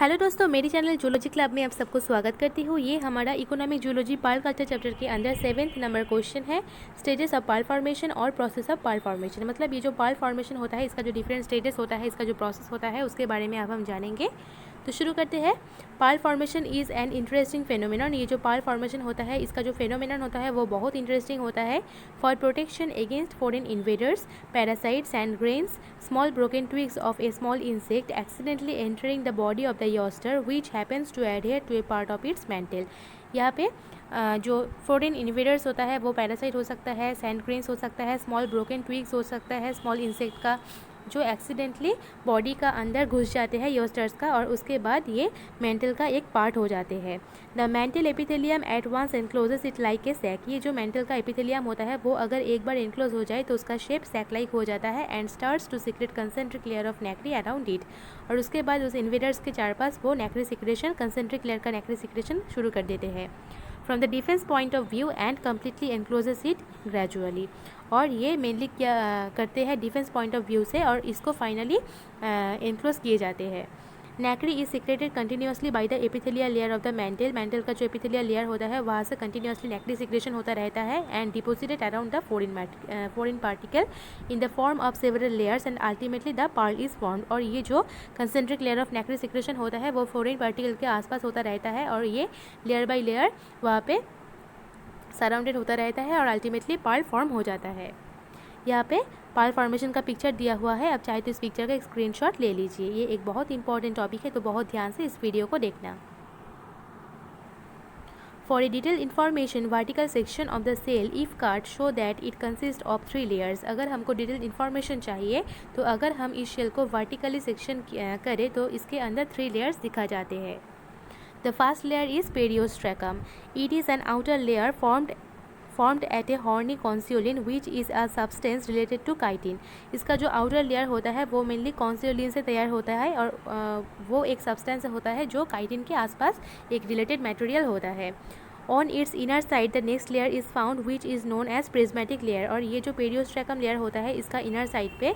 Hello दोस्तों, मेरी channel zoology club में आप सबको स्वागत करती हूँ। ये हमारा economic zoology pearl culture chapter के अंदर 7th नंबर क्वेश्चन है, स्टेजेस ऑफ पर्ल फॉर्मेशन और प्रोसेस ऑफ पर्ल फॉर्मेशन। मतलब ये जो पर्ल फॉर्मेशन होता है, इसका जो डिफरेंट स्टेजेस होता है, इसका जो प्रोसेस होता है, उसके बारे में अब हम जानेंगे। तो शुरू करते हैं। Pearl formation is an interesting phenomenon. ये जो पर्ल फॉर्मेशन होता है, इसका जो फेनोमेनन होता है वो बहुत इंटरेस्टिंग होता है। For protection against foreign invaders, parasites and grains, small broken twigs of a small insect accidentally entering the body of the oyster which happens to adhere to a part of its mantle. यहाँ पे जो foreign invaders होता है वो parasite हो सकता है, sand grains हो सकता है, स्मॉल ब्रोकन ट्विग्स हो सकता है, स्मॉल इंसेक्ट का जो एक्सीडेंटली बॉडी का अंदर घुस जाते हैं योस्टर्स का, और उसके बाद ये मेंटल का एक पार्ट हो जाते हैं। The mantle epithelium at once encloses it like a sac. ये जो मेंटल का एपिथेलियम होता है वो अगर एक बार एनक्लोज हो जाए तो उसका शेप सैक लाइक हो जाता है and starts to secrete concentric layer of nacre around it. और उसके बाद उस इन्वेडर्स के चारपास वो नेक्री सिक्रेशन, कंसेंट्रिक लेयर का नेक्री सिक्रेशन शुरू कर देते हैं from the defence point of view and completely encloses it gradually. और ये मेनली क्या करते हैं डिफेंस पॉइंट ऑफ व्यू से, और इसको फाइनली एनक्लोज किए जाते हैं। Nacre is secreted continuously by the epithelial layer of the mantle. Mantle का जो एपिथेलियल लेयर होता है वहाँ से कंटिन्यूसली नेक्री सिक्रेशन होता रहता है and deposited around the foreign particle in the form of several layers and ultimately the pearl is formed. और ये जो concentric layer of nacre secretion होता है वो फोरेन पार्टिकल के आसपास होता रहता है, और ये लेयर बाई लेयर वहाँ पे सराउंडेड होता रहता है और अल्टीमेटली पर्ल फॉर्म हो जाता है। यहाँ पे पर्ल फॉर्मेशन का पिक्चर दिया हुआ है, अब चाहे तो इस पिक्चर का एक स्क्रीनशॉट ले लीजिए। ये एक बहुत इंपॉर्टेंट टॉपिक है, तो बहुत ध्यान से इस वीडियो को देखना। For a detail information, vertical section of the cell if cut show that it consist of 3 layers. अगर हमको डिटेल इन्फॉर्मेशन चाहिए तो अगर हम इस शेल को वर्टिकली सेक्शन करें तो इसके अंदर 3 लेयर्स दिखा जाते हैं। The first layer is periostracum. It is an outer layer formed at a horny conchiolin which is a substance related to chitin. इसका जो outer layer होता है वो mainly conchiolin से तैयार होता है, और वो एक substance होता है जो chitin के आसपास एक related material होता है। On its inner side the next layer is found which is known as prismatic layer। और ये जो periostracum layer होता है इसका inner side पे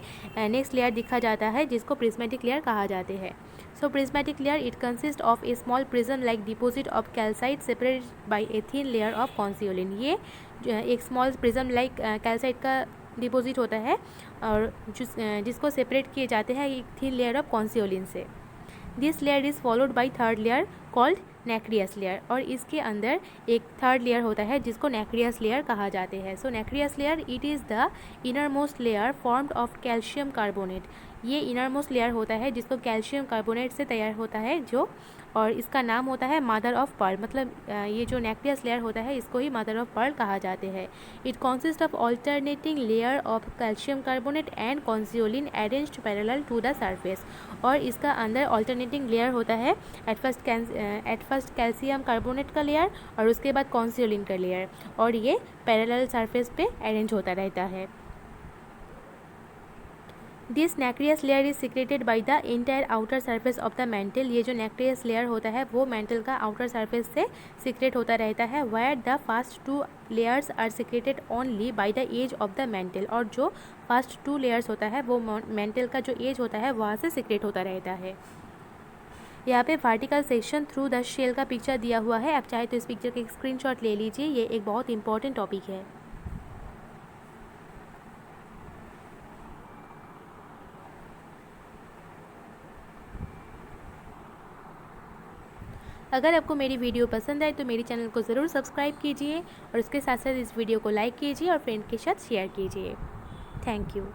next layer दिखा जाता है जिसको prismatic layer कहा जाते हैं। So prismatic layer it consists of a small prism like deposit of calcite separated by a thin layer of conchiolin। ये एक small prism like calcite का डिपोजिट होता है और जिसको सेपरेट किए जाते हैं एक थिन लेयर ऑफ conchiolin से। This layer is followed by third layer called nacreous layer. और इसके अंदर एक थर्ड लेयर होता है जिसको नेक्रियस लेयर कहा जाते हैं। So nacreous layer it is the inner most layer formed of calcium carbonate. ये इनर मोस्ट लेयर होता है जिसको कैल्शियम कार्बोनेट से तैयार होता है जो, और इसका नाम होता है मदर ऑफ पर्ल। मतलब ये जो नेक्रियस लेयर होता है इसको ही मदर ऑफ पर्ल कहा जाते हैं। It consist of alternating layer of calcium carbonate and conchiolin arranged parallel to the surface. और इसका अंदर ऑल्टरनेटिंग लेयर होता है एट फर्स्ट कैल्शियम कार्बोनेट का लेयर और उसके बाद conchiolin का लेयर, और ये पैरेलल सरफेस पे अरेंज होता रहता है। This nacreous layer is secreted by the entire outer surface of the mental. ये जो नेक्रियस लेयर होता है वो मेंटल का आउटर सरफेस से सिक्रेट होता रहता है। Where the first 2 layers are secreted only by the edge of the mantle. और जो फर्स्ट 2 लेयर्स होता है वो मेंटल का जो एज होता है वहाँ से सिक्रेट होता रहता है। यहाँ पे vertical section through the shell का पिक्चर दिया हुआ है, आप चाहे तो इस पिक्चर का एक स्क्रीनशॉट ले लीजिए। ये एक बहुत इंपॉर्टेंट टॉपिक है। अगर आपको मेरी वीडियो पसंद आए तो मेरे चैनल को ज़रूर सब्सक्राइब कीजिए और उसके साथ साथ इस वीडियो को लाइक कीजिए और फ्रेंड के साथ शेयर कीजिए। Thank you.